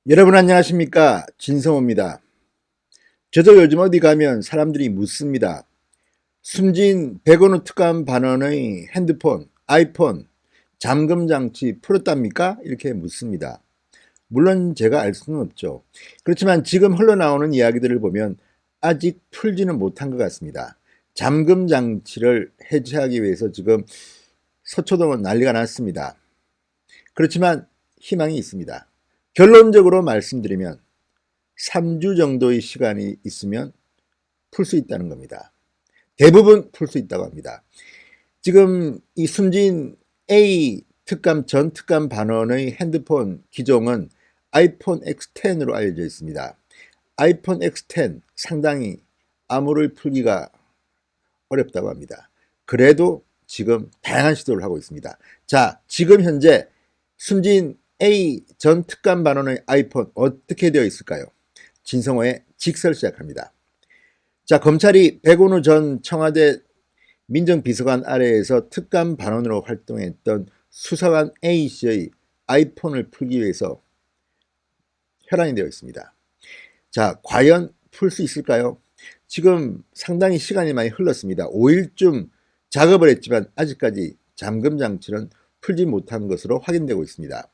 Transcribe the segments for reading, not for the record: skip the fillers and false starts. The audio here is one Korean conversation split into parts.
여러분 안녕하십니까? 진성호입니다. 저도 요즘 어디 가면 사람들이 묻습니다. 숨진 백원호 특감 반원의 핸드폰, 아이폰, 잠금 장치 풀었답니까? 이렇게 묻습니다. 물론 제가 알 수는 없죠. 그렇지만 지금 흘러나오는 이야기들을 보면 아직 풀지는 못한 것 같습니다. 잠금 장치를 해체하기 위해서 지금 서초동은 난리가 났습니다. 그렇지만 희망이 있습니다. 결론적으로 말씀드리면 3주 정도의 시간이 있으면 풀 수 있다는 겁니다. 대부분 풀 수 있다고 합니다. 지금 이 숨진 A 특감 전 특감 반원의 핸드폰 기종은 아이폰 X10으로 알려져 있습니다. 아이폰 X10 상당히 암호를 풀기가 어렵다고 합니다. 그래도 지금 다양한 시도를 하고 있습니다. 자, 지금 현재 숨진 A 전 특감 반원의 아이폰 어떻게 되어 있을까요? 진성호의 직설 시작합니다. 자, 검찰이 백운우 전 청와대 민정비서관 아래에서 특감 반원으로 활동했던 수사관 A씨의 아이폰을 풀기 위해서 혈안이 되어 있습니다. 자, 과연 풀 수 있을까요? 지금 상당히 시간이 많이 흘렀습니다. 5일쯤 작업을 했지만 아직까지 잠금 장치는 풀지 못한 것으로 확인되고 있습니다.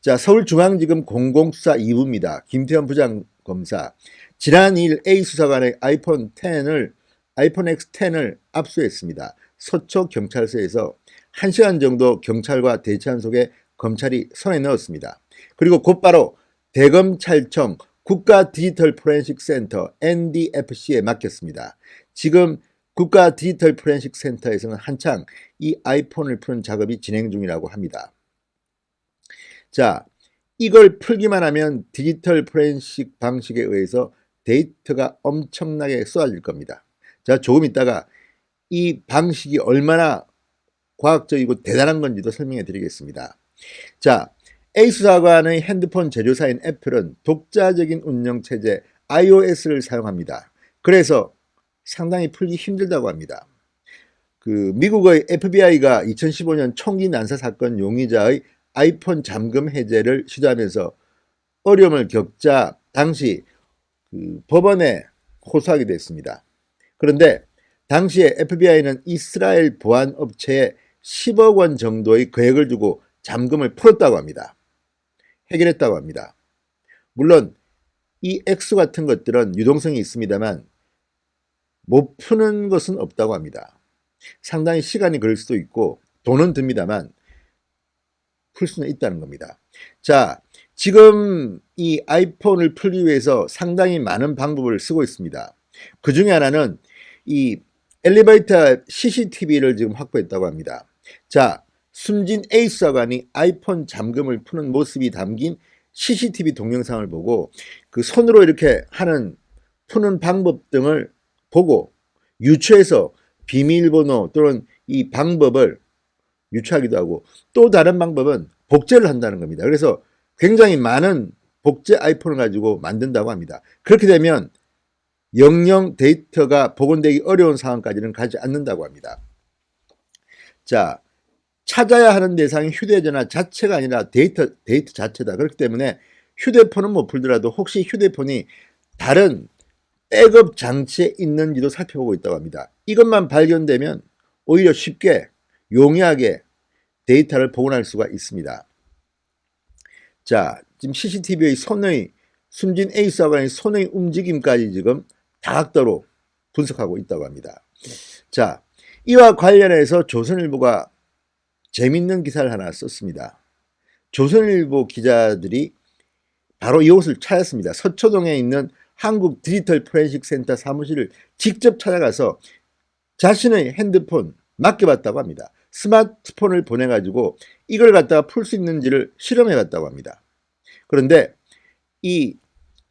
자, 서울중앙지검 공공수사 2부입니다. 김태현 부장검사. 지난 2일 A 수사관의 아이폰 X10을 압수했습니다. 서초경찰서에서 1시간 정도 경찰과 대치한 속에 검찰이 손에 넣었습니다. 그리고 곧바로 대검찰청 국가디지털포렌식센터 NDFC에 맡겼습니다. 지금 국가디지털포렌식센터에서는 한창 이 아이폰을 푸는 작업이 진행 중이라고 합니다. 자, 이걸 풀기만 하면 디지털 포렌식 방식에 의해서 데이터가 엄청나게 쏟아질 겁니다. 자, 조금 있다가 이 방식이 얼마나 과학적이고 대단한 건지도 설명해 드리겠습니다. 자, A 수사관의 핸드폰 제조사인 애플은 독자적인 운영체제 iOS를 사용합니다. 그래서 상당히 풀기 힘들다고 합니다. 미국의 FBI가 2015년 총기 난사 사건 용의자의 아이폰 잠금 해제를 시도하면서 어려움을 겪자 당시 법원에 호소하게 됐습니다. 그런데 당시에 FBI는 이스라엘 보안 업체에 10억 원 정도의 계획을 두고 잠금을 풀었다고 합니다. 해결했다고 합니다. 물론 이 액수 같은 것들은 유동성이 있습니다만 못 푸는 것은 없다고 합니다. 상당히 시간이 걸릴 수도 있고 돈은 듭니다만 풀 수는 있다는 겁니다. 자, 지금 이 아이폰을 풀기 위해서 상당히 많은 방법을 쓰고 있습니다. 그 중에 하나는 이 엘리베이터 CCTV를 지금 확보했다고 합니다. 자, 숨진 A 수사관이 아이폰 잠금을 푸는 모습이 담긴 CCTV 동영상을 보고 그 손으로 이렇게 하는 푸는 방법 등을 보고 유추해서 비밀번호 또는 이 방법을 유추하기도 하고 또 다른 방법은 복제를 한다는 겁니다. 그래서 굉장히 많은 복제 아이폰을 가지고 만든다고 합니다. 그렇게 되면 영영 데이터가 복원되기 어려운 상황까지는 가지 않는다고 합니다. 자, 찾아야 하는 대상이 휴대전화 자체가 아니라 데이터 자체다. 그렇기 때문에 휴대폰은 못 풀더라도 혹시 휴대폰이 다른 백업 장치에 있는지도 살펴보고 있다고 합니다. 이것만 발견되면 오히려 쉽게 용이하게 데이터를 복원할 수가 있습니다. 자, 지금 CCTV의 숨진 A 수사관의 손의 움직임까지 지금 다각도로 분석하고 있다고 합니다. 자, 이와 관련해서 조선일보가 재밌는 기사를 하나 썼습니다. 조선일보 기자들이 바로 이곳을 찾았습니다. 서초동에 있는 한국 디지털 포렌식 센터 사무실을 직접 찾아가서 자신의 핸드폰 맡겨봤다고 합니다. 스마트폰을 보내가지고 이걸 갖다가 풀 수 있는지를 실험해봤다고 합니다. 그런데 이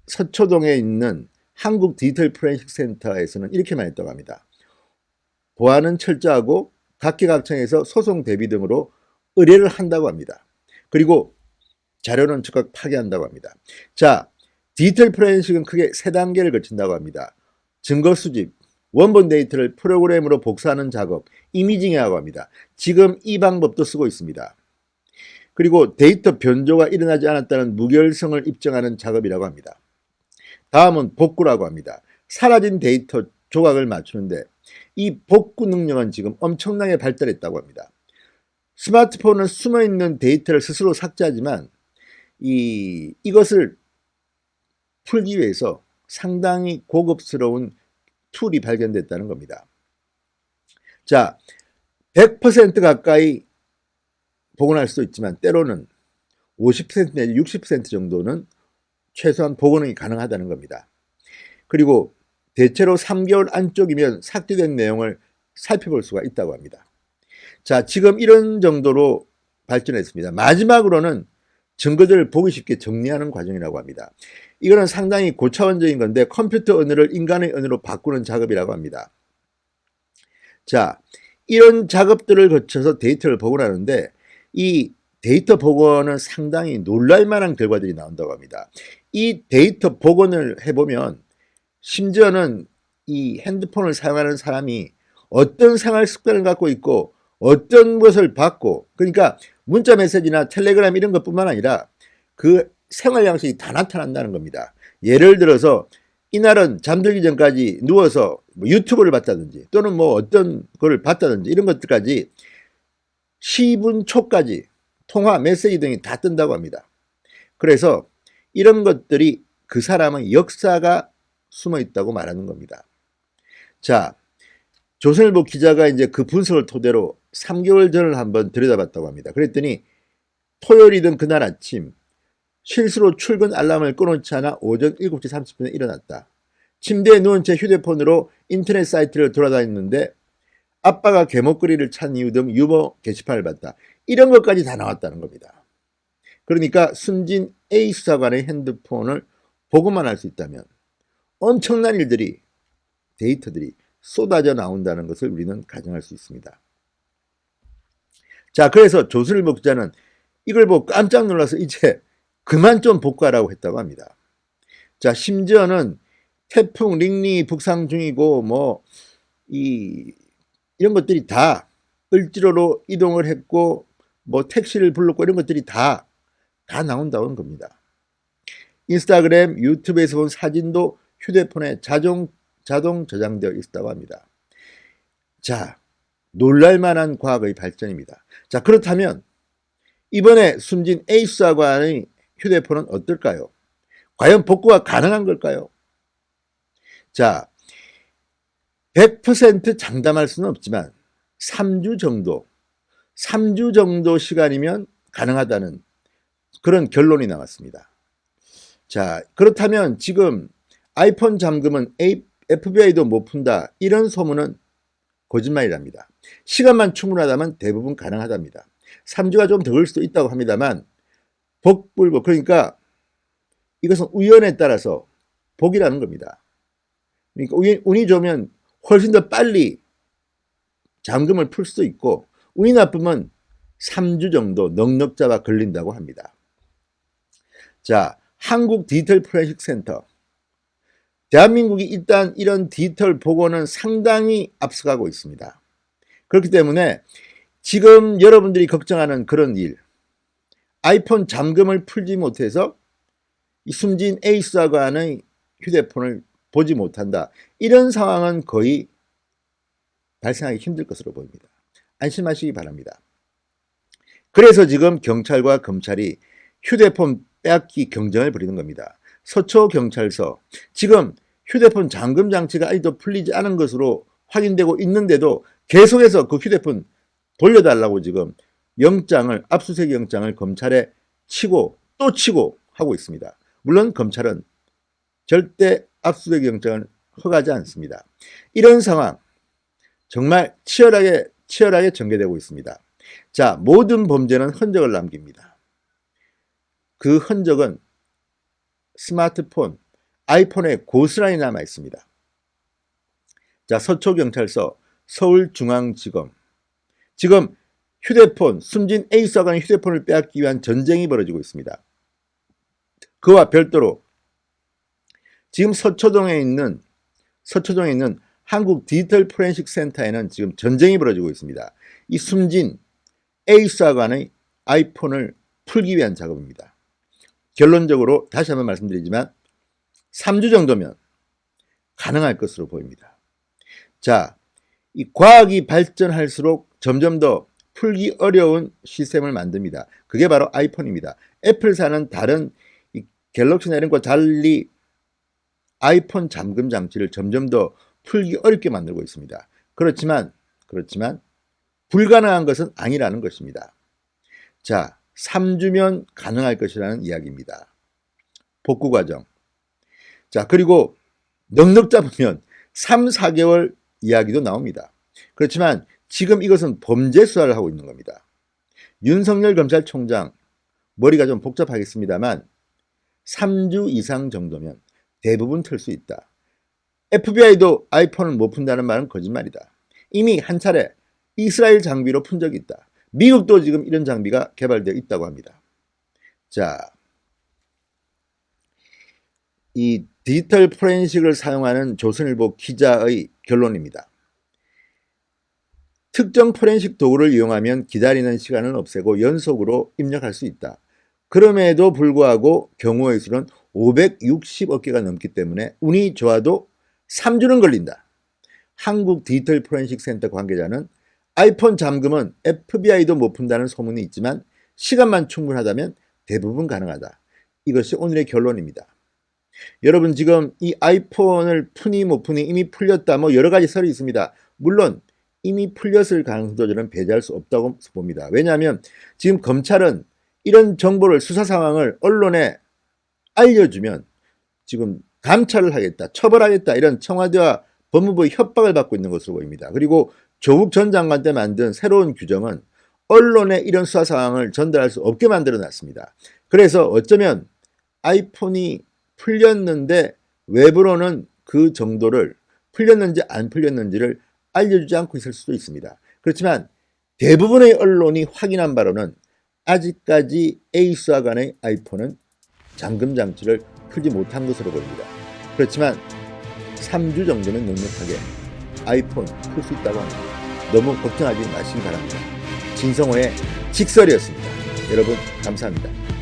서초동에 있는 한국 디지털 포렌식 센터에서는 이렇게 말했다고 합니다. 보안은 철저하고 각계각층에서 소송 대비 등으로 의뢰를 한다고 합니다. 그리고 자료는 즉각 파기한다고 합니다. 자, 디지털 포렌식은 크게 3단계를 거친다고 합니다. 증거 수집, 원본 데이터를 프로그램으로 복사하는 작업, 이미징이라고 합니다. 지금 이 방법도 쓰고 있습니다. 그리고 데이터 변조가 일어나지 않았다는 무결성을 입증하는 작업이라고 합니다. 다음은 복구라고 합니다. 사라진 데이터 조각을 맞추는데 이 복구 능력은 지금 엄청나게 발달했다고 합니다. 스마트폰은 숨어있는 데이터를 스스로 삭제하지만 이것을 풀기 위해서 상당히 고급스러운 툴이 발견됐다는 겁니다. 자, 100% 가까이 복원할 수도 있지만 때로는 50% 내지 60% 정도는 최소한 복원이 가능하다는 겁니다. 그리고 대체로 3개월 안쪽이면 삭제된 내용을 살펴볼 수가 있다고 합니다. 자, 지금 이런 정도로 발전했습니다. 마지막으로는 증거들을 보기 쉽게 정리하는 과정이라고 합니다. 이거는 상당히 고차원적인 건데 컴퓨터 언어를 인간의 언어로 바꾸는 작업이라고 합니다. 자, 이런 작업들을 거쳐서 데이터를 복원하는데 이 데이터 복원은 상당히 놀랄만한 결과들이 나온다고 합니다. 이 데이터 복원을 해보면 심지어는 이 핸드폰을 사용하는 사람이 어떤 생활 습관을 갖고 있고 어떤 것을 받고, 그러니까 문자 메시지나 텔레그램 이런 것뿐만 아니라 그 생활 양식이 다 나타난다는 겁니다. 예를 들어서 이날은 잠들기 전까지 누워서 유튜브를 봤다든지 또는 어떤 거를 봤다든지 이런 것들까지 10분 초까지 통화, 메시지 등이 다 뜬다고 합니다. 그래서 이런 것들이 그 사람의 역사가 숨어 있다고 말하는 겁니다. 자, 조선일보 기자가 이제 그 분석을 토대로 3개월 전을 한번 들여다봤다고 합니다. 그랬더니 토요일이든 그날 아침 실수로 출근 알람을 꺼놓지 않아 오전 7시 30분에 일어났다. 침대에 누운 채 휴대폰으로 인터넷 사이트를 돌아다녔는데 아빠가 개목걸이를 찬 이유 등 유머 게시판을 봤다. 이런 것까지 다 나왔다는 겁니다. 그러니까 숨진 A 수사관의 핸드폰을 보고만 할 수 있다면 엄청난 일들이, 데이터들이 쏟아져 나온다는 것을 우리는 가정할 수 있습니다. 자, 그래서 조선일보 기자는 이걸 보고 깜짝 놀라서 이제 그만 좀 복구하라고 했다고 합니다. 자, 심지어는 태풍 링리 북상 중이고 이런 것들이 다 을지로로 이동을 했고 택시를 불렀고 이런 것들이 다 나온다는 겁니다. 인스타그램, 유튜브에서 본 사진도 휴대폰에 자동 저장되어 있다고 합니다. 자, 놀랄만한 과학의 발전입니다. 자, 그렇다면 이번에 숨진 A 수사관의 휴대폰은 어떨까요? 과연 복구가 가능한 걸까요? 자, 100% 장담할 수는 없지만 3주 정도 시간이면 가능하다는 그런 결론이 나왔습니다. 자, 그렇다면 지금 아이폰 잠금은 FBI도 못 푼다, 이런 소문은 거짓말이랍니다. 시간만 충분하다면 대부분 가능하답니다. 3주가 좀 더 걸 수도 있다고 합니다만 복불복, 그러니까 이것은 우연에 따라서 복이라는 겁니다. 그러니까 운이 좋으면 훨씬 더 빨리 잠금을 풀 수도 있고 운이 나쁘면 3주 정도 넉넉 잡아 걸린다고 합니다. 자, 한국 디지털 포렌식 센터. 대한민국이 일단 이런 디지털 복원은 상당히 앞서가고 있습니다. 그렇기 때문에 지금 여러분들이 걱정하는 그런 일, 아이폰 잠금을 풀지 못해서 이 숨진 A 수사관의 휴대폰을 보지 못한다, 이런 상황은 거의 발생하기 힘들 것으로 보입니다. 안심하시기 바랍니다. 그래서 지금 경찰과 검찰이 휴대폰 빼앗기 경쟁을 벌이는 겁니다. 서초경찰서, 지금 휴대폰 잠금 장치가 아직도 풀리지 않은 것으로 확인되고 있는데도 계속해서 그 휴대폰 돌려달라고 지금 압수수색 영장을 검찰에 치고 또 치고 하고 있습니다. 물론 검찰은 절대 압수수색 영장을 허가하지 않습니다. 이런 상황 정말 치열하게 전개되고 있습니다. 자, 모든 범죄는 흔적을 남깁니다. 그 흔적은 스마트폰, 아이폰에 고스란히 남아 있습니다. 자, 서초경찰서, 서울중앙지검, 지금 숨진 A 수사관의 휴대폰을 빼앗기 위한 전쟁이 벌어지고 있습니다. 그와 별도로 지금 서초동에 있는 한국 디지털 포렌식 센터에는 지금 전쟁이 벌어지고 있습니다. 이 숨진 A 수사관의 아이폰을 풀기 위한 작업입니다. 결론적으로 다시 한번 말씀드리지만 3주 정도면 가능할 것으로 보입니다. 자, 이 과학이 발전할수록 점점 더 풀기 어려운 시스템을 만듭니다. 그게 바로 아이폰입니다. 애플사는 다른 이 갤럭시나 이런 것과 달리 아이폰 잠금 장치를 점점 더 풀기 어렵게 만들고 있습니다. 그렇지만 불가능한 것은 아니라는 것입니다. 자, 3주면 가능할 것이라는 이야기입니다. 복구 과정. 자, 그리고 넉넉 잡으면 3, 4개월 이야기도 나옵니다. 그렇지만 지금 이것은 범죄 수사를 하고 있는 겁니다. 윤석열 검찰총장, 머리가 좀 복잡하겠습니다만 3주 이상 정도면 대부분 틀 수 있다. FBI도 아이폰을 못 푼다는 말은 거짓말이다. 이미 한 차례 이스라엘 장비로 푼 적이 있다. 미국도 지금 이런 장비가 개발되어 있다고 합니다. 자, 이 디지털 포렌식을 사용하는 조선일보 기자의 결론입니다. 특정 포렌식 도구를 이용하면 기다리는 시간을 없애고 연속으로 입력할 수 있다. 그럼에도 불구하고 경우의 수는 560억 개가 넘기 때문에 운이 좋아도 3주는 걸린다. 한국 디지털 포렌식 센터 관계자는 아이폰 잠금은 FBI도 못 푼다는 소문이 있지만 시간만 충분하다면 대부분 가능하다. 이것이 오늘의 결론입니다. 여러분, 지금 이 아이폰을 푸니 못 푸니 이미 풀렸다 뭐 여러 가지 설이 있습니다. 물론 이미 풀렸을 가능성도 저는 배제할 수 없다고 봅니다. 왜냐하면 지금 검찰은 이런 정보를, 수사 상황을 언론에 알려주면 지금 감찰을 하겠다, 처벌하겠다, 이런 청와대와 법무부의 협박을 받고 있는 것으로 보입니다. 그리고 조국 전 장관 때 만든 새로운 규정은 언론에 이런 수사 상황을 전달할 수 없게 만들어 놨습니다. 그래서 어쩌면 아이폰이 풀렸는데 외부로는 그 정도를 풀렸는지 안 풀렸는지를 알려주지 않고 있을 수도 있습니다. 그렇지만 대부분의 언론이 확인한 바로는 아직까지 에이스와 간의 아이폰은 잠금 장치를 풀지 못한 것으로 보입니다. 그렇지만 3주 정도는 넉넉하게 아이폰 풀 수 있다고 합니다. 너무 걱정하지 마시기 바랍니다. 진성호의 직설이었습니다. 여러분 감사합니다.